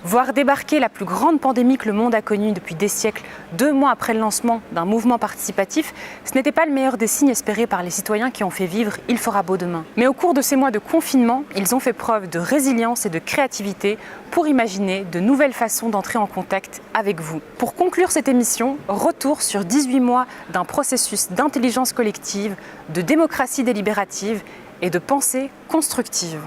Voir débarquer la plus grande pandémie que le monde a connue depuis des siècles, 2 mois après le lancement d'un mouvement participatif, ce n'était pas le meilleur des signes espérés par les citoyens qui ont fait vivre « Il fera beau demain ». Mais au cours de ces mois de confinement, ils ont fait preuve de résilience et de créativité pour imaginer de nouvelles façons d'entrer en contact avec vous. Pour conclure cette émission, retour sur 18 mois d'un processus d'intelligence collective, de démocratie délibérative et de pensée constructive.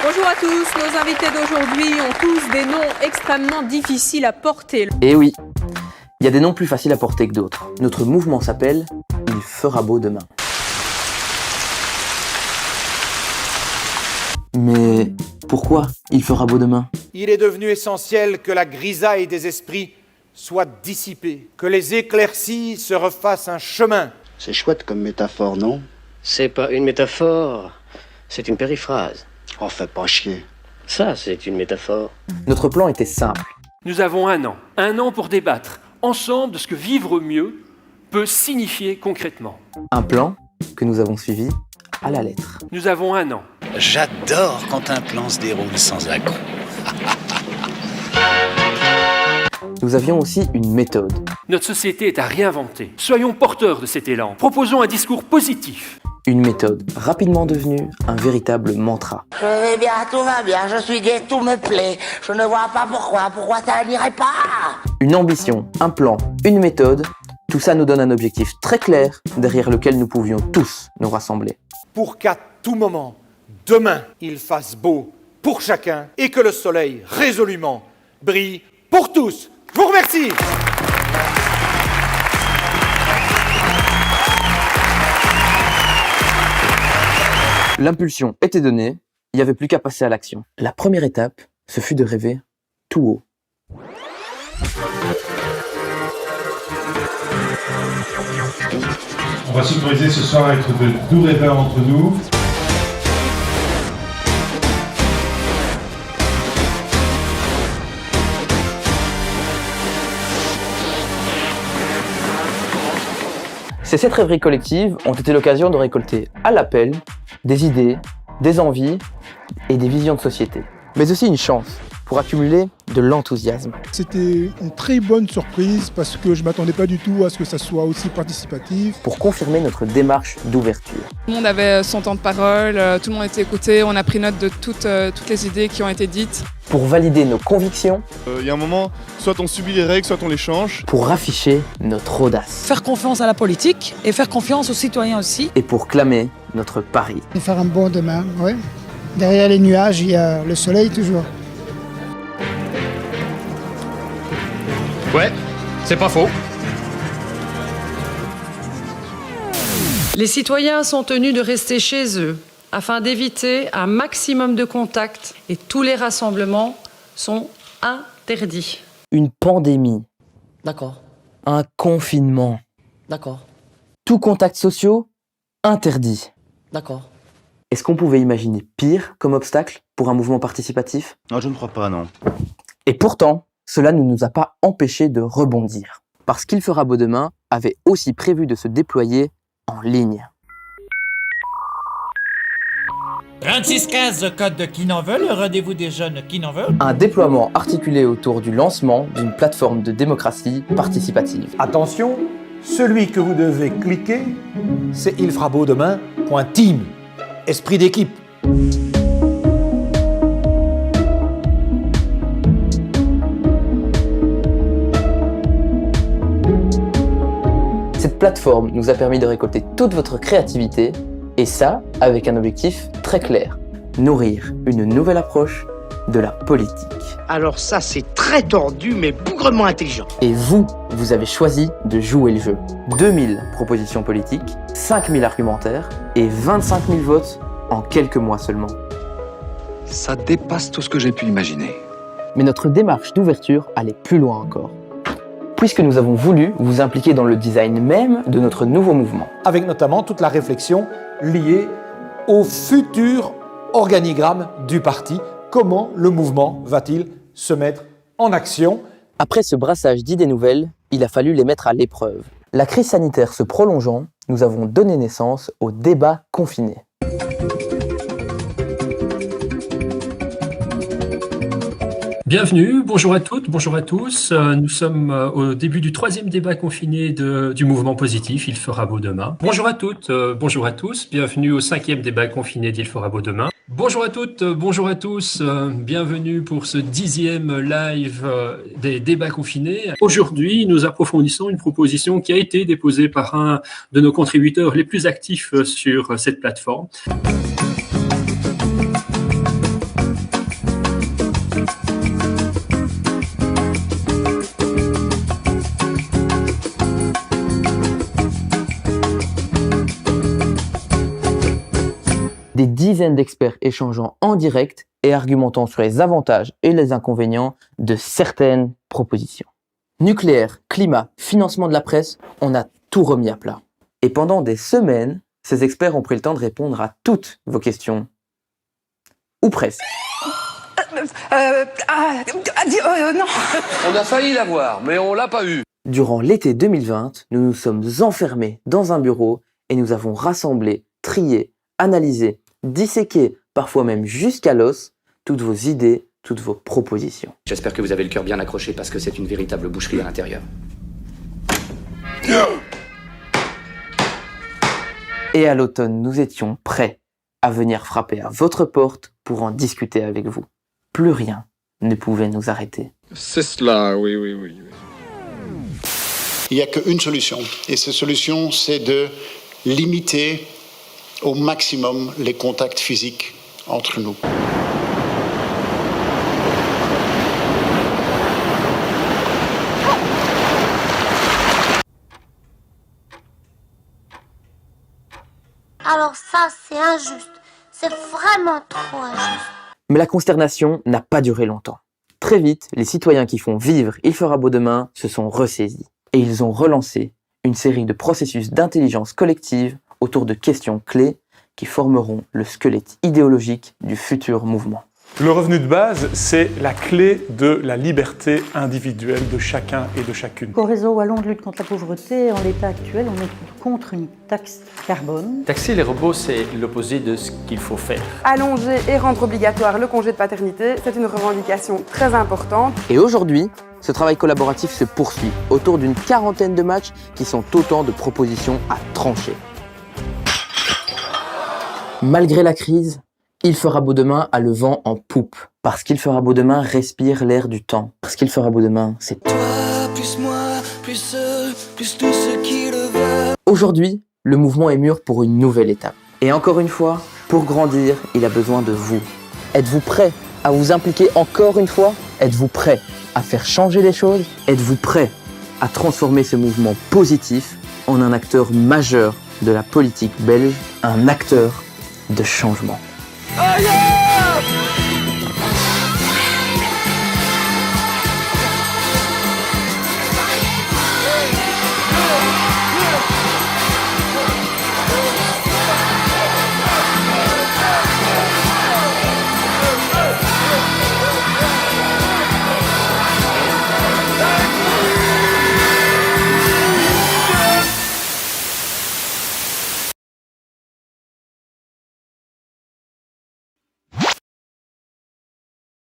Bonjour à tous, nos invités d'aujourd'hui ont tous des noms extrêmement difficiles à porter. Et oui, il y a des noms plus faciles à porter que d'autres. Notre mouvement s'appelle « Il fera beau demain ». Mais pourquoi il fera beau demain? Il est devenu essentiel que la grisaille des esprits soit dissipée, que les éclaircies se refassent un chemin. C'est chouette comme métaphore, non? C'est pas une métaphore, c'est une périphrase. Oh, fais pas chier. Ça, c'est une métaphore. Notre plan était simple. Nous avons un an pour débattre ensemble de ce que vivre mieux peut signifier concrètement. Un plan que nous avons suivi à la lettre. Nous avons un an. J'adore quand un plan se déroule sans accroc. Nous avions aussi une méthode. Notre société est à réinventer. Soyons porteurs de cet élan. Proposons un discours positif. Une méthode rapidement devenue un véritable mantra. Je vais bien, tout va bien, je suis gai, tout me plaît. Je ne vois pas pourquoi ça n'irait pas. Une ambition, un plan, une méthode, tout ça nous donne un objectif très clair derrière lequel nous pouvions tous nous rassembler. Pour qu'à tout moment, demain, il fasse beau pour chacun et que le soleil résolument brille pour tous. Je vous remercie. L'impulsion était donnée, il n'y avait plus qu'à passer à l'action. La première étape, ce fut de rêver tout haut. On va s'autoriser ce soir à être de doux rêveurs entre nous. Ces 7 rêveries collectives ont été l'occasion de récolter à l'appel des idées, des envies et des visions de société. Mais aussi une chance pour accumuler de l'enthousiasme. C'était une très bonne surprise parce que je ne m'attendais pas du tout à ce que ça soit aussi participatif. Pour confirmer notre démarche d'ouverture. Tout le monde avait son temps de parole, tout le monde était écouté, on a pris note de toutes les idées qui ont été dites. Pour valider nos convictions. Il y a un moment, soit on subit les règles, soit on les change. Pour afficher notre audace. Faire confiance à la politique et faire confiance aux citoyens aussi. Et pour clamer notre pari. Et faire un bon demain, oui. Derrière les nuages, il y a le soleil toujours. Ouais, c'est pas faux. Les citoyens sont tenus de rester chez eux afin d'éviter un maximum de contacts et tous les rassemblements sont interdits. Une pandémie. D'accord. Un confinement. D'accord. Tous contacts sociaux interdits. D'accord. Est-ce qu'on pouvait imaginer pire comme obstacle pour un mouvement participatif? Non, je ne crois pas, non. Et pourtant, cela ne nous a pas empêchés de rebondir. Parce qu'il fera beau demain avait aussi prévu de se déployer en ligne. 3615, code de qui n'en veut, le rendez-vous des jeunes qui n'en veulent. Un déploiement articulé autour du lancement d'une plateforme de démocratie participative. Attention, celui que vous devez cliquer, c'est ilferabeaudemain.team. Esprit d'équipe. Cette plateforme nous a permis de récolter toute votre créativité, et ça avec un objectif très clair, nourrir une nouvelle approche de la politique. Alors ça, c'est très tordu, mais bougrement intelligent. Et vous avez choisi de jouer le jeu. 2000 propositions politiques, 5000 argumentaires et 25 000 votes en quelques mois seulement. Ça dépasse tout ce que j'ai pu imaginer. Mais notre démarche d'ouverture allait plus loin encore. Puisque nous avons voulu vous impliquer dans le design même de notre nouveau mouvement. Avec notamment toute la réflexion liée au futur organigramme du parti. Comment le mouvement va-t-il se mettre en action? Après ce brassage d'idées nouvelles, il a fallu les mettre à l'épreuve. La crise sanitaire se prolongeant, nous avons donné naissance au débat confiné. Bienvenue, bonjour à toutes, bonjour à tous. Nous sommes au début du 3e débat confiné du mouvement positif, Il fera beau demain. Bonjour à toutes, bonjour à tous, bienvenue au 5e débat confiné d'Il fera beau demain. Bonjour à toutes, bonjour à tous, bienvenue pour ce 10e live des débats confinés. Aujourd'hui, nous approfondissons une proposition qui a été déposée par un de nos contributeurs les plus actifs sur cette plateforme. Des dizaines d'experts échangeant en direct et argumentant sur les avantages et les inconvénients de certaines propositions. Nucléaire, climat, financement de la presse, on a tout remis à plat. Et pendant des semaines, ces experts ont pris le temps de répondre à toutes vos questions. Ou presque. Non. On a failli l'avoir, mais on l'a pas eu. Durant l'été 2020, nous nous sommes enfermés dans un bureau et nous avons rassemblé, trié, analysé, disséqué, parfois même jusqu'à l'os, toutes vos idées, toutes vos propositions. J'espère que vous avez le cœur bien accroché parce que c'est une véritable boucherie à l'intérieur. Et à l'automne, nous étions prêts à venir frapper à votre porte pour en discuter avec vous. Plus rien ne pouvait nous arrêter. C'est cela, oui. Il n'y a qu'une solution. Et cette solution, c'est de limiter au maximum les contacts physiques entre nous. Alors ça, c'est injuste. C'est vraiment trop injuste. Mais la consternation n'a pas duré longtemps. Très vite, les citoyens qui font vivre Il fera beau demain se sont ressaisis. Et ils ont relancé une série de processus d'intelligence collective autour de questions clés qui formeront le squelette idéologique du futur mouvement. Le revenu de base, c'est la clé de la liberté individuelle de chacun et de chacune. Au réseau wallon de lutte contre la pauvreté, en l'état actuel, on est contre une taxe carbone. Taxer les robots, c'est l'opposé de ce qu'il faut faire. Allonger et rendre obligatoire le congé de paternité, c'est une revendication très importante. Et aujourd'hui, ce travail collaboratif se poursuit autour d'une quarantaine de matchs qui sont autant de propositions à trancher. Malgré la crise, Il fera beau demain a le vent en poupe. Parce qu'il fera beau demain respire l'air du temps. Parce qu'il fera beau demain, c'est toi, plus moi, plus eux, plus tous ceux qui le veulent. Aujourd'hui, le mouvement est mûr pour une nouvelle étape. Et encore une fois, pour grandir, il a besoin de vous. Êtes-vous prêts à vous impliquer encore une fois? Êtes-vous prêts à faire changer les choses? Êtes-vous prêts à transformer ce mouvement positif en un acteur majeur de la politique belge, un acteur de changement? Oh yeah!